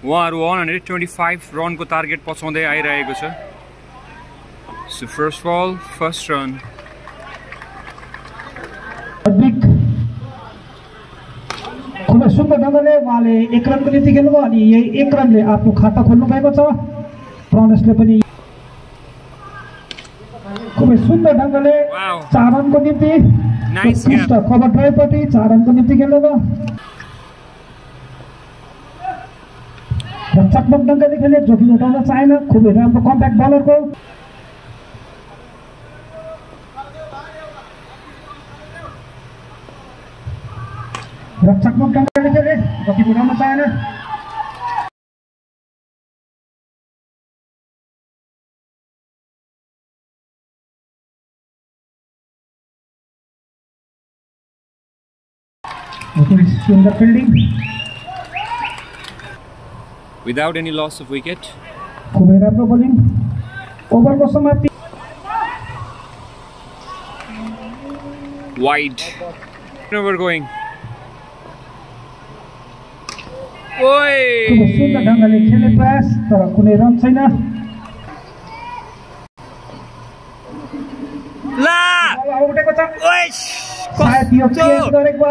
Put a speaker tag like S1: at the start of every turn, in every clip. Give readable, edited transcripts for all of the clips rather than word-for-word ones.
S1: उहाँहरू 125 रनको टार्गेट पछाउँदै आइरहेको छ। सो फर्स्ट बल फर्स्ट रन।
S2: खुबै सुन्दर ढङ्गले उहाँले 1 रनको निम्ति खेल्नुभयो अनि यही 1 रनले आफ्नो खाता खोल्नु भएको छ। प्रनेशले पनि खुबै सुन्दर ढङ्गले 4 रनको निम्ति कभर ड्राइभपट्टि 4 रनको निम्ति खेल्नुभयो। रक्षात्मक ढङ्गले खेले, जोखिम उठाउन चाहेन। खुबै राम्रो कम्प्याक्ट बलरको रक्षात्मक ढङ्गले खेले, जोखिम उठाउन चाहेन। सुन्दर fielding
S1: without any loss of wicket.
S2: खुबै राम्रो बोलिङ। ओभरको समाप्ति
S1: Wide. Over going. Oi!
S2: खुबै सुन्दर ढङ्गले खेले प्रयास, तर कुनै रन छैन।
S1: ला!
S2: उठेको छ।
S1: ओइ!
S2: सायद यो चेन्ज गरेको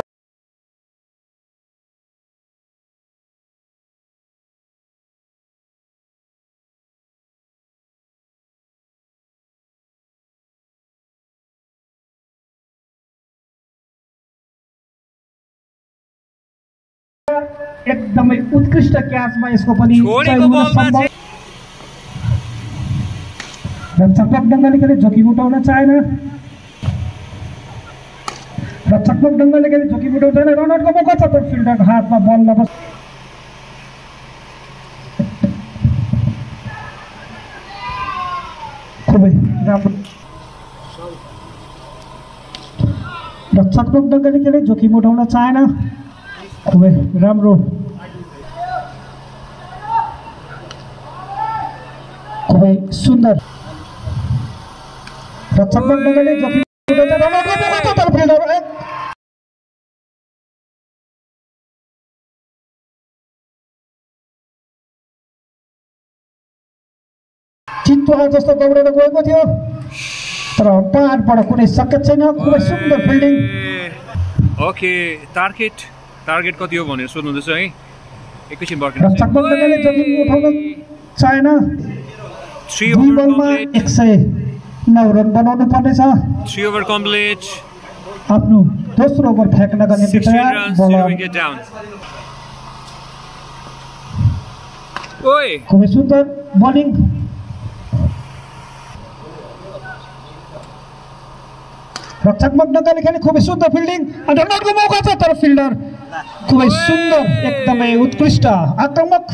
S2: एकदमै उत्कृष्ट क्याचमा यसको पनि रक्षात्मक ढङ्गले खेले, जोखिम उठाउन चाहेन। रक्षात्मक ढङ्गले खेले, जोखिम उठाउन चाहेन। रनआउटको मौका छ, तर फिल्डरको हातमा बल नबस। खुबै राम्रो रक्षात्मक ढङ्गले खेले, जोखिम उठाउन चाहेन। खुबै राम्रो खुबै सुन्दर रक्षात्मक ढङ्गले जोखिम उठाउँछ। रनआउटको मौका छ, तर फिल्डर चितुवा जस्तो दौडेर गएको थियो, तर पारबाट कुनै सकेत छैन। खुबै सुन्दर फिल्डिङ।
S1: ओके, टार्गेट कति हो भनेर सोध्नुहुँदैछ है। एकैछिन पर्खिनु।
S2: रक्षात्मक ढङ्गले जोखिम उठाउन चाहेन।
S1: 3
S2: बलमा 109 रन बनाउनु पर्नेछ।
S1: 3 ओभर कम्प्लिट।
S2: आफ्नो दोस्रो ओभर फ्याँक्नका निम्ति तयार बलर।
S1: ओइ!
S2: खुबै सुन्दर बलिङ। रक्षात्मक ढङ्गले खेले, खुबै सुन्दर फिल्डिङ। रनआउटको मौका छ, तर फिल्डर खुबै सुन्दर एकदमै उत्कृष्ट आक्रामक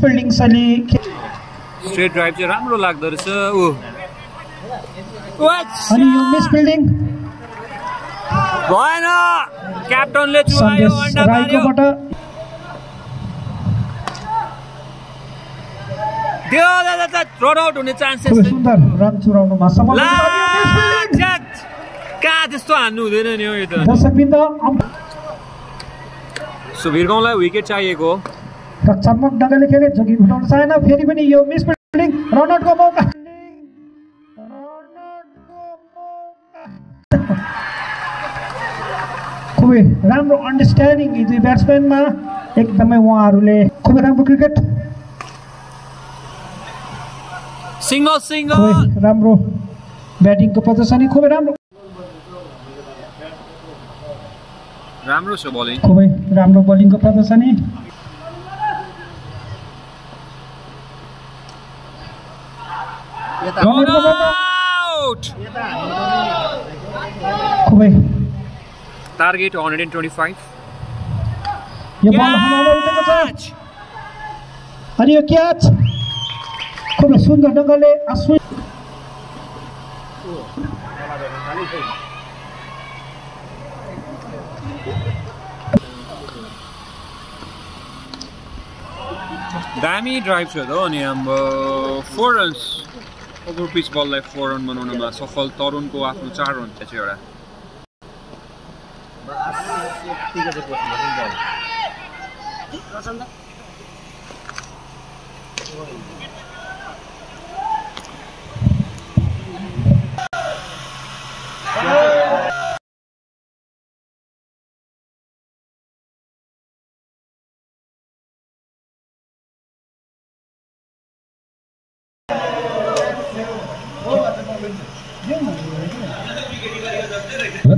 S2: फिल्डिङ शैली।
S1: स्ट्रेट ड्राइभ चाहिँ राम्रो लाग्दो रहेछ।
S2: अनि यो मिस फिल्डिङ
S1: भएन। क्याप्टनले चुरायो, अन्डा मार्यो। त्यो रनआउट हुने चान्सेस
S2: खुबै सुन्दर रन चुराउनुमा सफल।
S1: कहाँ त्यस्तो हान्नु हुँदैन नि हो यो त।
S2: दर्शकवृन्द,
S1: सो वीरगाउँलाई विकेट चाहिएको।
S2: रक्षात्मक ढङ्गले खेले, जोखिम उठाउन चाहेन। फेरि पनि यो मिस फिल्डिङ। रनआउटको मौका। खुबै राम्रो अन्डरस्ट्यान्डिङ यी दुई ब्याट्सम्यानमा। एकदमै उहाँहरूले खुबै राम्रो क्रिकेट।
S1: सिङ्गल
S2: खुबै राम्रो ब्याटिङको प्रदर्शनी, खुबै राम्रो
S1: छ बलिङ।
S2: खुबै राम्रो बलिङको प्रदर्शनी। खुबै
S1: टार्गेट 125।
S2: यो बल हावामा उठेको छ अनि यो क्याच खुबै सुन्दर ढङ्गले अश्विन
S1: दामी ड्राइभ छ त अनि हाम्रो 4 रन्स ओभर पिच बललाई 4 रन बनाउनमा सफल तरुणको आफ्नो 4 रन छ एउटा।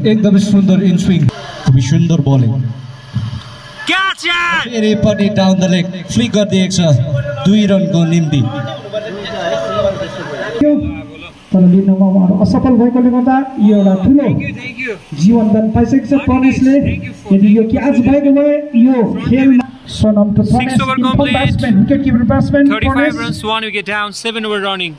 S2: एकदमै सुन्दर इन स्विङ, खुबै सुन्दर बलिङ।
S1: Catch it!
S2: फेरि पनि डाउन द लेग फ्लिक गरिदिएको छ 2 रनको निम्ति। तर लिनमा उहाँहरू असफल भएकोले गर्दा यो एउटा ठुलो जीवनदान पाइसकेको छ प्रणेशले। यदि यो क्याच भएको भए यो खेलमा Sonam to Pranesh,
S1: 6 over complete,
S2: wicket keeper batsman
S1: 35 runs, 1 wicket down, 7 over running.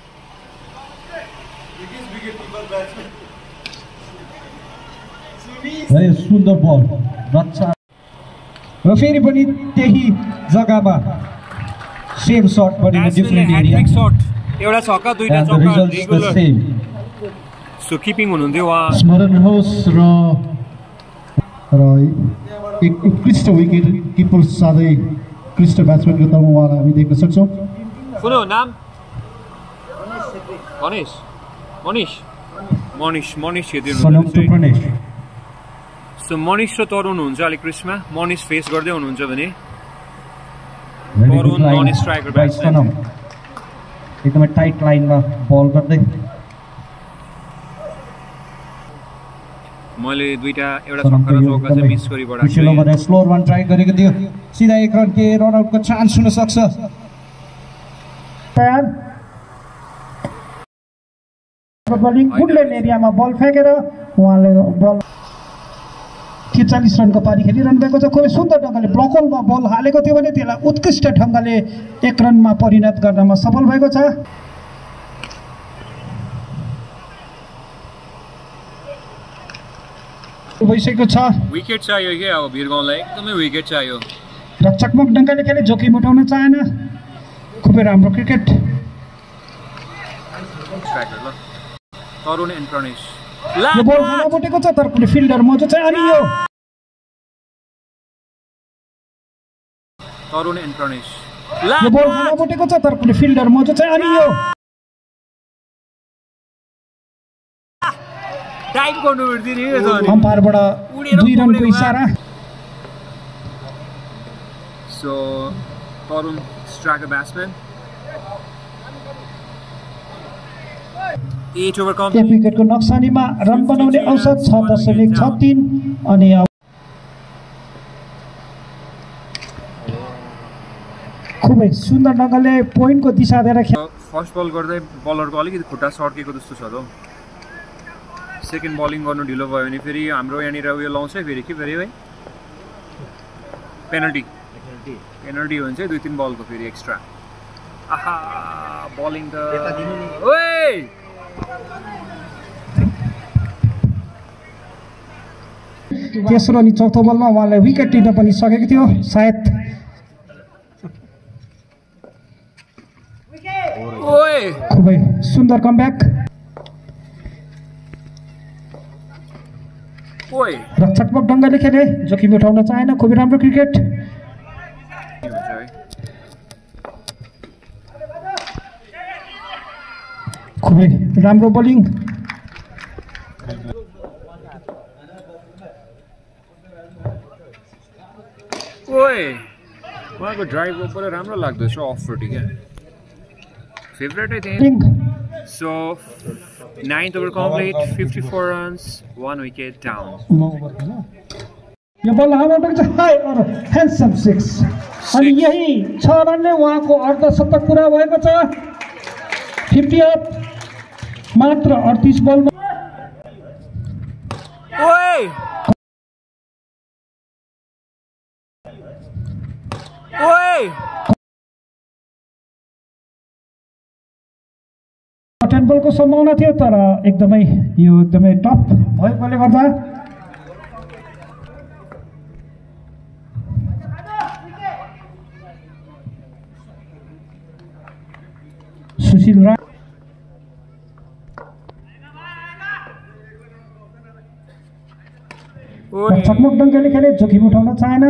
S2: सुन्दर बल रक्षा र फेरि पनि त्यही जग्गामा सेम शट पनि डिफरेन्ट एरिया।
S1: एउटा छक्का दुईटा चौका रेगुलर। सो किपिङ हुनुहुन्थ्यो उहाँ।
S3: स्मरण होस् र एक उत्कृष्ट विकेट किपर साथै उत्कृष्ट ब्याट्सम्यानको तर्फमा उहाँलाई हामी देख्न सक्छौँ।
S1: कुनो नाम? मनिष छेत्री हुनुहुन्छ। सो मनिष र तरुण हुन्छ अलिक क्रिसमा। मनिष फेस गर्दै हुनुहुन्छ भने तरुण नन स्ट्राइकर ब्याट्सम्यान
S2: एकदमै टाइट लाइनमा बल गर्दै।
S1: मैले दुईटा एउटा छक्का र चौका चाहिँ मिस गरिबाट
S2: पिछलो भने स्लोर वान ट्राई गरेको थियो, सिधा एक रन के रन आउटको चान्स हुन सक्छ। तयार बलिङ गुडल्यान्ड एरियामा बल फ्याँकेर उहाँले बल 40 रनको पारी खेलिरहनु भएको छ। खुबै सुन्दर ढङ्गले ब्लकलमा बल हालेको थियो भने त्यसलाई उत्कृष्ट ढङ्गले 1 रनमा परिणत गर्नमा सफल भएको छ। भइसकेको छ।
S1: विकेट चाहियो के अब वीरगाउँलाई एकदमै विकेट चाहियो।
S2: रक्षात्मक ढङ्गले खेले, जोखिम उठाउन चाहेन। खुबै राम्रो क्रिकेट।
S1: तरुण एन्ड प्रणेश
S2: यो बल नबुटेको छ तर कुनै फिल्डर मौजुद छ। अनि यो
S1: तरुण एन्ड प्रणेश
S2: यो बल नबुटेको छ तर कुनै फिल्डर मौजुद छ। अनि यो
S1: टाइम गर्नु बिर्दिने यो त
S2: अम्पायरबाट 2 रनको इशारा।
S1: सो तरुण स्ट्राइकर ब्याट्सम्यान 8 ओभर
S2: एक विकेटको नक्सानीमा रन बनाउने औसत 6.63 अनि खुबै सुन्दर ढङ्गले पोइन्टको दिशा दिएर
S1: फर्स्ट बल गर्दै बलरको अलिकति खुट्टा सर्केको जस्तो छ त। सेकेन्ड बलिङ गर्नु ढिलो भयो भने फेरि हाम्रो यहाँनिर उयो लाउँछ फेरि के फेरि भाइ पेनल्टी हो भने चाहिँ 2-3 बलको फेरि एक्स्ट्रा। आहा बलिङ त ओए
S2: तेस्रो अनि चौथो बलमा उहाँले विकेट लिन पनि सकेको थियो सायद। खुबै सुन्दर कमब्याक। रक्षात्मक ढङ्गले खेले, जोखिम उठाउन चाहेन। खुबै राम्रो क्रिकेट। खुबै राम्रो बोलिङ।
S1: उहाँको ड्राइभ ओभर राम्रो लाग्दैछ अफ-रोटी क्या favourite I think. So 9th over complete, 54 runs, 1 wicket down.
S2: यो बल हाउबाट छ हाई और ह्यान्डसम 6 अनि यही 6 रनले उहाँको अर्धशतक पुरा भएको छ। 50 अप मात्र 38 बलमा।
S1: ओए ओए
S2: 10 बलको सम्भावना थियो तर एकदमै यो एकदमै टफ भएकोले गर्दा सुशील राय रक्षात्मक ढङ्गले खेले, जोखिम उठाउन चाहेन।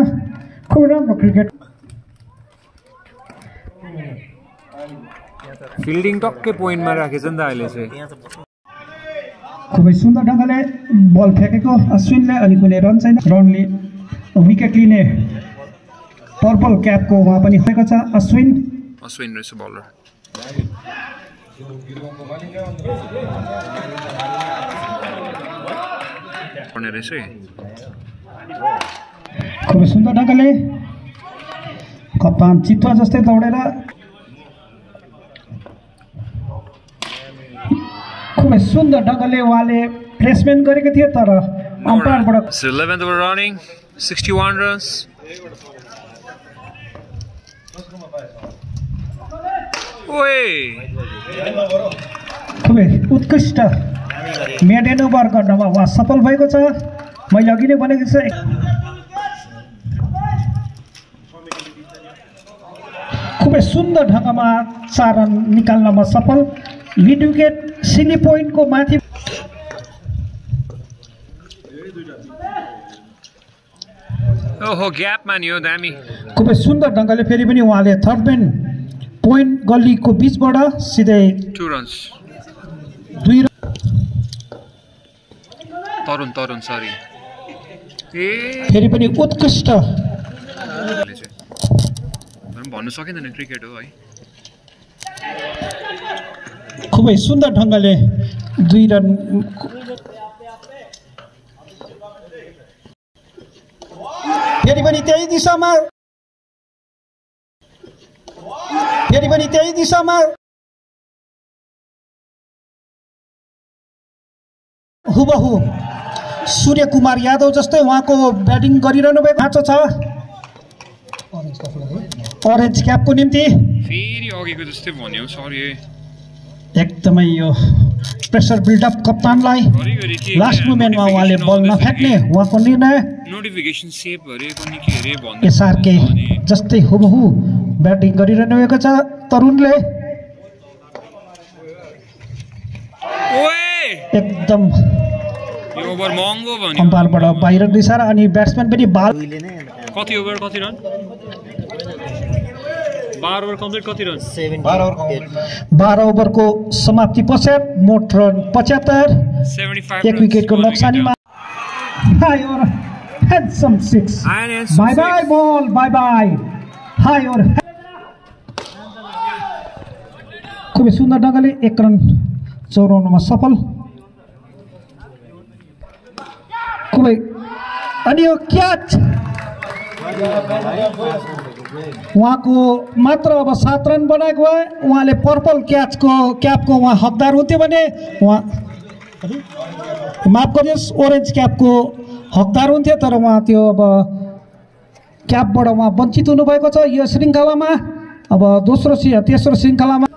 S2: खुबै राम्रो क्रिकेट।
S1: फिल्डिङ टक्कै पोइन्टमा राखेछ नि त अहिले चाहिँ
S2: खुबै सुन्दर ढङ्गले बल फ्याँकेको अश्विनले अनि कुनै रन छैन रनले विकेट लिने पर्पल क्यापको उहाँ पनि भएको छ अश्विन
S1: रहेछ बलर पर्ने रहेछ
S2: खुबै सुन्दर ढङ्गले कप्तान चितुवा जस्तै दौडेर खुबै सुन्दर ढङ्गले उहाँले प्लेसमेन्ट गरेको थियो तर अम्पायरबाट
S1: 11th over running 61 runs
S2: खुबै उत्कृष्ट मेडेन ओभर गर्नमा उहाँ सफल भएको छ मैले अघि नै भनेको छु खुबै सुन्दर ढङ्गमा 4 रन निकाल्नमा सफल मिड विकेट सिली पोइन्टको माथि
S1: ओहो ग्यापमा नि हो दामी
S2: खुबै सुन्दर ढङ्गले फेरि पनि उहाँले थर्ड म्यान पोइन्ट गल्लीको बीचबाट सिधै
S1: 2 runs तरुण सरी
S2: फेरि पनि उत्कृष्ट
S1: भन्नु सकिँदैन क्रिकेट हो है
S2: खुबै सुन्दर ढङ्गले 2 रन फेरि पनि त्यही दिशामा हुबहु सूर्य कुमार यादव जस्तै उहाँको ब्याटिङ गरिरहनु भएको खाँचो छ अरेन्ज क्यापको निम्ति
S1: फेरि अघिको जस्तै भन्यो सरी
S2: एकदमै यो प्रेसर बिल्डअप कप्तानलाई लास्ट मोमेन्टमा उहाँले बल नफ्याँक्ने उहाँको निर्णय
S1: नोटिफिकेसन सेभ गरेको नि के रे भन्नु
S2: एसआरके जस्तै हुबहु ब्याटिङ गरिरहनु भएको छ तरुणले एकदम
S1: यो ओभर महँगो भन्यो
S2: अम्पायरबाट बाहिर दिशारा अनि ब्याट्सम्यान पनि बाल
S1: कति ओभर कति रन 12 ओभर कम्प्लिट कति रन
S2: 12 ओभरको समाप्ति पश्चात मोट रन 75 एक विकेटको नोक्सानीमा हाई और handsome 6 bye bye ball bye by high और खुबै सुन्दर ढङ्गले 1 रन चौराउनमा सफल खुबै अनि यो क्याच उहाँको मात्र अब 7 रन बनाएको भए उहाँले पर्पल क्यापको उहाँ हकदार हुन्थ्यो भने उहाँ माफ गरियोस् ओरेन्ज क्यापको हकदार हुन्थ्यो तर उहाँ त्यो अब क्यापबाट उहाँ वञ्चित हुनुभएको छ यो श्रृङ्खलामा अब तेस्रो श्रृङ्खलामा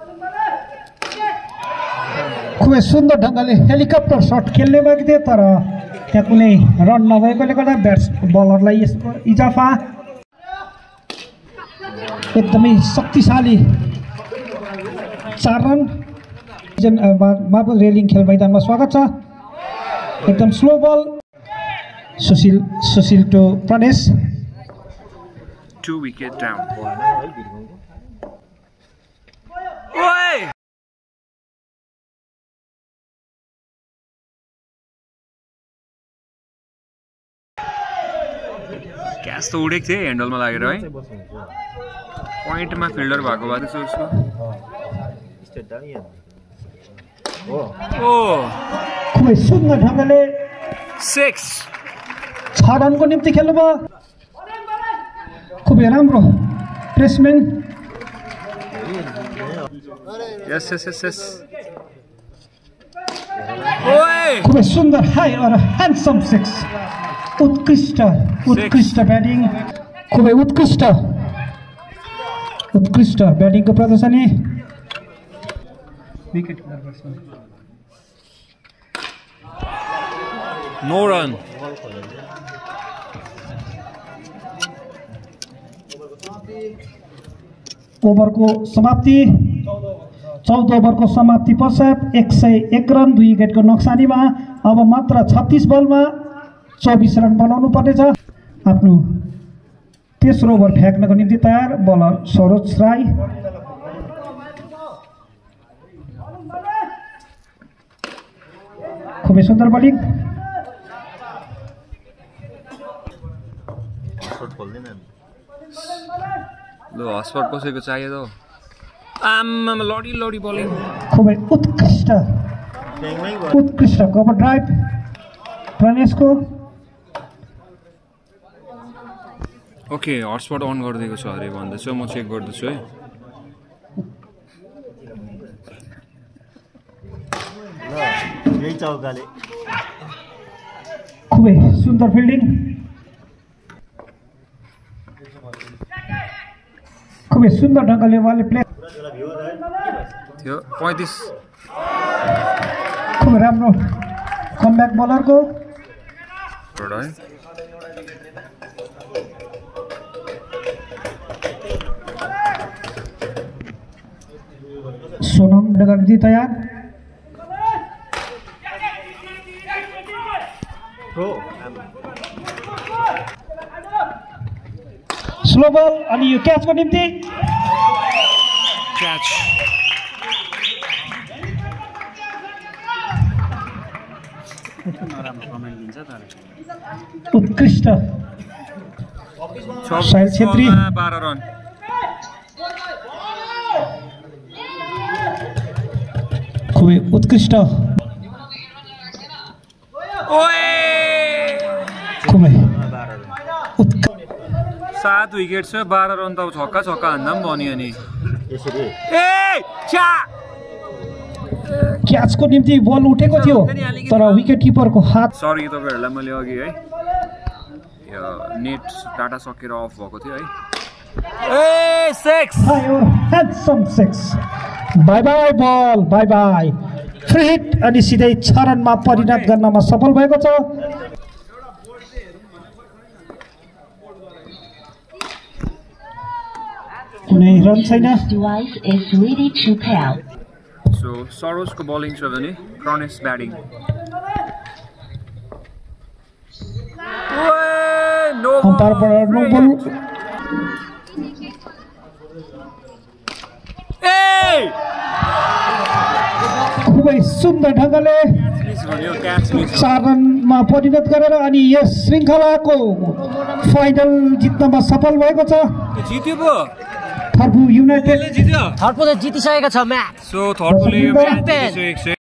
S2: खुबै सुन्दर ढङ्गले हेलिकप्टर सट खेल्ने भएको थियो तर त्यहाँ कुनै रन नभएकोले गर्दा बलरलाई इजाफा एकदमै शक्तिशाली 4 रन मार्बल रेलिङ खेल मैदानमा स्वागत छ एकदम slow ball Sushil to Pranesh
S1: 2 wicket down catch त उडेको थियो ह्यान्डलमा लागेर है पोइन्टमा फिल्डर भएको भए त उसको
S2: खुबै सुन्दर ढङ्गले
S1: 6
S2: रनको निम्ति खेल्नुभयो खुबै राम्रो प्लेसमेन्ट
S1: यस
S2: खुबै सुन्दर हाई और ह्यान्डसम 6 उत्कृष्ट ब्याटिङ खुबै उत्कृष्ट ब्याटिङको प्रदर्शनी विकेट
S1: नो रन
S2: ओभरको समाप्ति 14 ओभरको समाप्ति पश्चात 101 रन 2 विकेटको नोक्सानीमा अब मात्र 36 बलमा 24 रन बनाउनु पर्नेछ आफ्नो तेस्रो ओभर फ्याँक्नको निम्ति तयार बलर सरोज राई खुबै सुन्दर बलिङ
S1: लो हस्पट कसैको चाहियो त आम्मामा लडी बलिङ
S2: खुबै उत्कृष्ट कभर ड्राइभ प्रणेशको
S1: ओके हटस्पट अन गरिदिएको छ अरे भन्दैछ म चेक गर्दैछु है
S4: यही चौकाले
S2: खुबै सुन्दर फिल्डिङ खुबै सुन्दर ढङ्गले उहाँले प्ले
S1: थियो 35
S2: खुबै राम्रो कमब्याक बलरको सोनम डगर्दी तयार स्लो बल अनि यो क्याचको निम्ति
S1: क्याच
S2: उत्कृष्ट साहिल छेत्री
S1: 12 रन
S2: खुबै उत्कृष्ट खुबै
S1: 7 विकेट छ 12 रन त छक्का हान्दा पनि भन्यो नि
S2: क्याचको निम्ति बल उठेको थियो तर विकेट किपरको हात
S1: सरी तपाईहरुलाई मैले अघि है यो नेट डाटा सकेर अफ भएको थियो है
S2: ह्यान्डसम 6 बाइ बाइ बल बाइ बाइ फ्री हिट अनि सिधै 6 रनमा परिणत गर्नमा सफल भएको छ कुनै रन छैन
S1: सो सरोजको बलिङ छ भने क्रनेस ब्याटिङ
S2: अम्पायरबाट नो बल खुबै सुन्दर ढङ्गले 4 रनमा परिणत गरेर अनि यस श्रृङ्खलाको फाइनल जित्नमा सफल भएको छ थर्पु युनाइटेड
S5: थर्पु त जितिसकेको छ म्याच
S1: सो थर्पुले